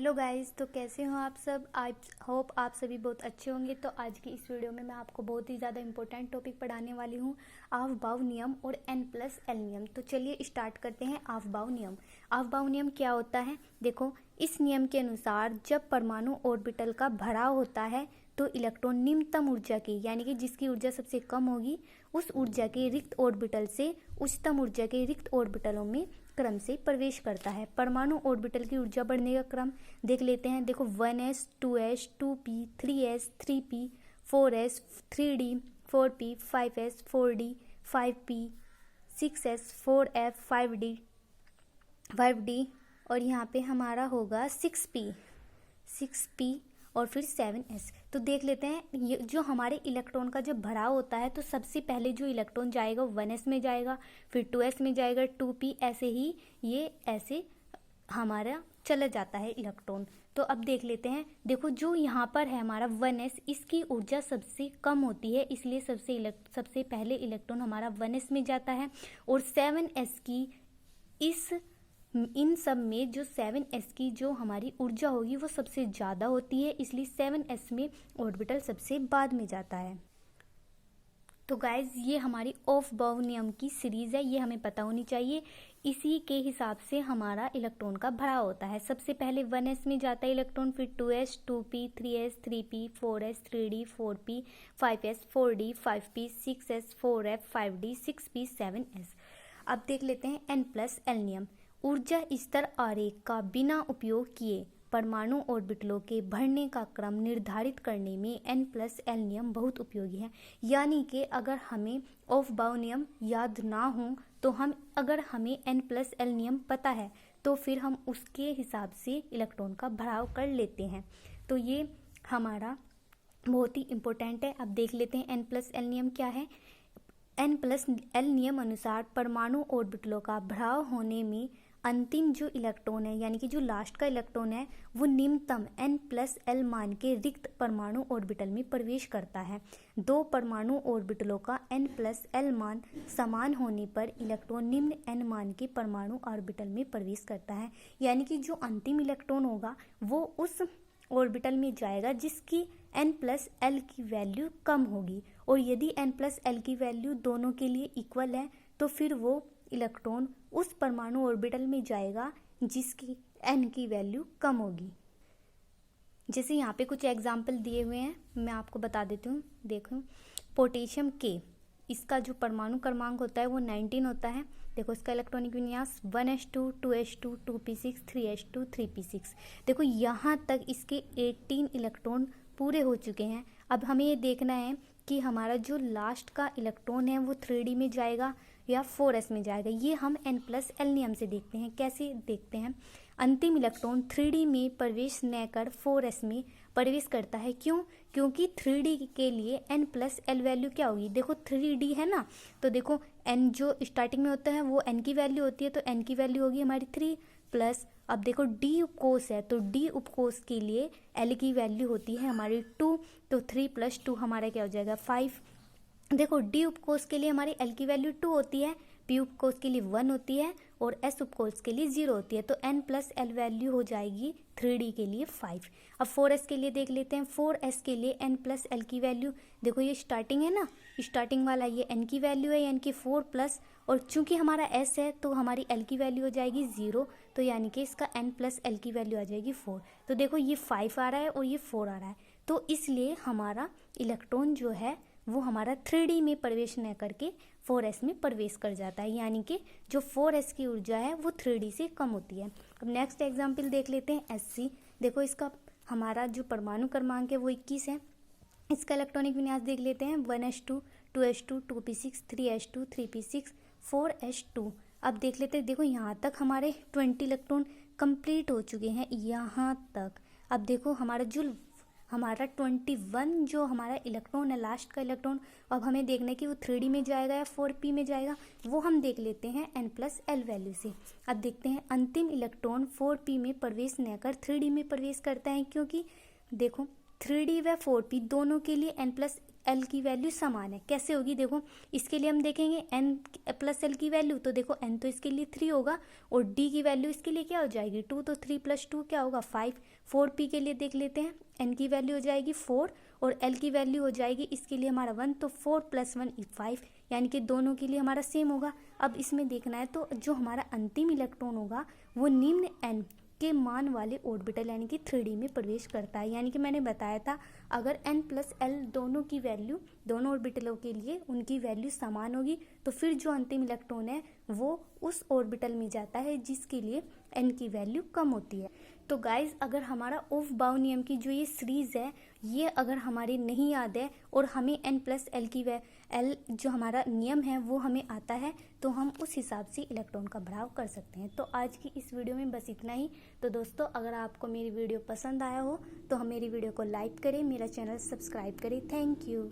Hello guys, तो कैसे हो आप सब। आई होप आप सभी बहुत अच्छे होंगे। तो आज की इस वीडियो में मैं आपको बहुत ही ज़्यादा इंपॉर्टेंट टॉपिक पढ़ाने वाली हूँ, अफबाउ नियम और n+l नियम। तो चलिए स्टार्ट करते हैं। अफबाउ नियम। अफबाउ नियम क्या होता है? देखो, इस नियम के अनुसार जब परमाणु ऑर्बिटल का भराव होता है तो इलेक्ट्रॉन निम्नतम ऊर्जा की, यानी कि जिसकी ऊर्जा सबसे कम होगी, उस ऊर्जा के रिक्त ऑर्बिटल से उच्चतम ऊर्जा के रिक्त ऑर्बिटलों में क्रम से प्रवेश करता है। परमाणु ऑर्बिटल की ऊर्जा बढ़ने का क्रम देख लेते हैं। देखो 1s 2s 2p 3s 3p 4s 3d 4p 5s 4d 5p 6s 4f 5d और यहाँ पे हमारा होगा 6p और फिर 7s। तो देख लेते हैं, ये जो हमारे इलेक्ट्रॉन का जब भराव होता है तो सबसे पहले जो इलेक्ट्रॉन जाएगा 1s में जाएगा, फिर 2s में जाएगा, 2p, ऐसे ही ये ऐसे हमारा चला जाता है इलेक्ट्रॉन। तो अब देख लेते हैं। देखो जो यहाँ पर है हमारा 1s, इसकी ऊर्जा सबसे कम होती है, इसलिए सबसे पहले इलेक्ट्रॉन हमारा 1s में जाता है। और 7s की इन सब में जो 7s की जो हमारी ऊर्जा होगी वो सबसे ज़्यादा होती है, इसलिए 7s में ऑर्बिटल सबसे बाद में जाता है। तो गाइज, ये हमारी अफबाउ नियम की सीरीज़ है, ये हमें पता होनी चाहिए। इसी के हिसाब से हमारा इलेक्ट्रॉन का भराव होता है। सबसे पहले 1s में जाता है इलेक्ट्रॉन, फिर 2s 2p 3s 3p 4s 3d 4p 5s 4d 5p 6s 4f 5d 6p 7s। अब देख लेते हैं n+l नियम। ऊर्जा स्तर आरेख का बिना उपयोग किए परमाणु ऑर्बिटलों के बढ़ने का क्रम निर्धारित करने में n+l नियम बहुत उपयोगी है। यानी कि अगर हमें अफबाउ नियम याद ना हो तो अगर हमें n+l नियम पता है तो फिर हम उसके हिसाब से इलेक्ट्रॉन का भराव कर लेते हैं। तो ये हमारा बहुत ही इम्पोर्टेंट है। अब देख लेते हैं n+l नियम क्या है। n+l नियम अनुसार परमाणु ऑर्बिटलों का भराव होने में अंतिम जो इलेक्ट्रॉन है, यानी कि जो लास्ट का इलेक्ट्रॉन है, वो निम्नतम n+l मान के रिक्त परमाणु ऑर्बिटल में प्रवेश करता है। दो परमाणु ऑर्बिटलों का n+l मान समान होने पर इलेक्ट्रॉन निम्न n मान के परमाणु ऑर्बिटल में प्रवेश करता है। यानी कि जो अंतिम इलेक्ट्रॉन होगा वो उस ऑर्बिटल में जाएगा जिसकी n+l की वैल्यू कम होगी, और यदि n+l की वैल्यू दोनों के लिए इक्वल है तो फिर वो इलेक्ट्रॉन उस परमाणु ऑर्बिटल में जाएगा जिसकी n की वैल्यू कम होगी। जैसे यहाँ पे कुछ एग्जाम्पल दिए हुए हैं, मैं आपको बता देती हूँ। देखो, पोटेशियम K, इसका जो परमाणु क्रमांक होता है वो 19 होता है। देखो इसका इलेक्ट्रॉनिक विन्यास 1s2 2s2 2p6 3s2 3p6। देखो यहाँ तक इसके 18 इलेक्ट्रॉन पूरे हो चुके हैं। अब हमें ये देखना है कि हमारा जो लास्ट का इलेक्ट्रॉन है वो 3d में जाएगा या 4s में जाएगा। ये हम n+l नियम से देखते हैं। कैसे देखते हैं? अंतिम इलेक्ट्रॉन 3d में प्रवेश न कर 4s में प्रवेश करता है। क्यों? क्योंकि 3d के लिए n+l वैल्यू क्या होगी? देखो 3d है ना, तो देखो n जो स्टार्टिंग में होता है वो n की वैल्यू होती है, तो n की वैल्यू होगी हमारी 3 प्लस, अब देखो d उपकोष है तो d उपकोष के लिए l की वैल्यू होती है हमारी 2, तो 3 + 2 हमारा क्या हो जाएगा 5। देखो d उपकोष के लिए हमारी l की वैल्यू 2 होती है, p उपकोष के लिए 1 होती है और s उपकोष के लिए 0 होती है, तो n+l वैल्यू हो जाएगी 3d के लिए 5। अब 4s के लिए देख लेते हैं। 4s के लिए n+l की वैल्यू, देखो ये स्टार्टिंग है ना, स्टार्टिंग वाला ये n की वैल्यू है, यानी कि 4 प्लस, और चूंकि हमारा s है तो हमारी l की वैल्यू हो जाएगी 0, तो यानी कि इसका n+l की वैल्यू आ जाएगी 4। तो देखो ये 5 आ रहा है और ये 4 आ रहा है, तो इसलिए हमारा इलेक्ट्रॉन जो है वो हमारा 3d में प्रवेश न करके 4s में प्रवेश कर जाता है, यानी कि जो 4s की ऊर्जा है वो 3d से कम होती है। अब नेक्स्ट एग्जांपल देख लेते हैं Sc। देखो इसका हमारा जो परमाणु क्रमांक है वो 21 है। इसका इलेक्ट्रॉनिक विन्यास देख लेते हैं 1s2 2s2 2p6 3s2 3p6 4s2। अब देख लेते हैं। देखो यहाँ तक हमारे 20 इलेक्ट्रॉन कंप्लीट हो चुके हैं यहाँ तक। अब देखो हमारा 21 जो हमारा इलेक्ट्रॉन है, लास्ट का इलेक्ट्रॉन, अब हमें देखना है कि वो 3d में जाएगा या 4p में जाएगा, वो हम देख लेते हैं n+l वैल्यू से। अब देखते हैं अंतिम इलेक्ट्रॉन 4p में प्रवेश न कर 3d में प्रवेश करता है, क्योंकि देखो 3d व 4p दोनों के लिए एल की वैल्यू समान है। कैसे होगी देखो, इसके लिए हम देखेंगे एन प्लस एल की वैल्यू, तो देखो एन तो इसके लिए 3 होगा और डी की वैल्यू इसके लिए क्या हो जाएगी 2, तो 3 + 2 क्या होगा 5। 4p के लिए देख लेते हैं, एन की वैल्यू हो जाएगी 4 और एल की वैल्यू हो जाएगी इसके लिए हमारा 1, तो 4 + 1 = 5, यानी कि दोनों के लिए हमारा सेम होगा। अब इसमें देखना है तो जो हमारा अंतिम इलेक्ट्रॉन होगा वो निम्न एन के मान वाले ऑर्बिटल यानी कि 3D में प्रवेश करता है। यानी कि मैंने बताया था अगर n + l दोनों की वैल्यू, दोनों ऑर्बिटलों के लिए उनकी वैल्यू समान होगी तो फिर जो अंतिम इलेक्ट्रॉन है वो उस ऑर्बिटल में जाता है जिसके लिए n की वैल्यू कम होती है। तो गाइज अगर हमारा ऑफ बाउ नियम की जो ये सीरीज़ है ये अगर हमारी नहीं याद है और हमें n + l की एल जो हमारा नियम है वो हमें आता है तो हम उस हिसाब से इलेक्ट्रॉन का बढ़ाव कर सकते हैं। तो आज की इस वीडियो में बस इतना ही। तो दोस्तों अगर आपको मेरी वीडियो पसंद आया हो तो हम मेरी वीडियो को लाइक करें, मेरा चैनल सब्सक्राइब करें। Thank you.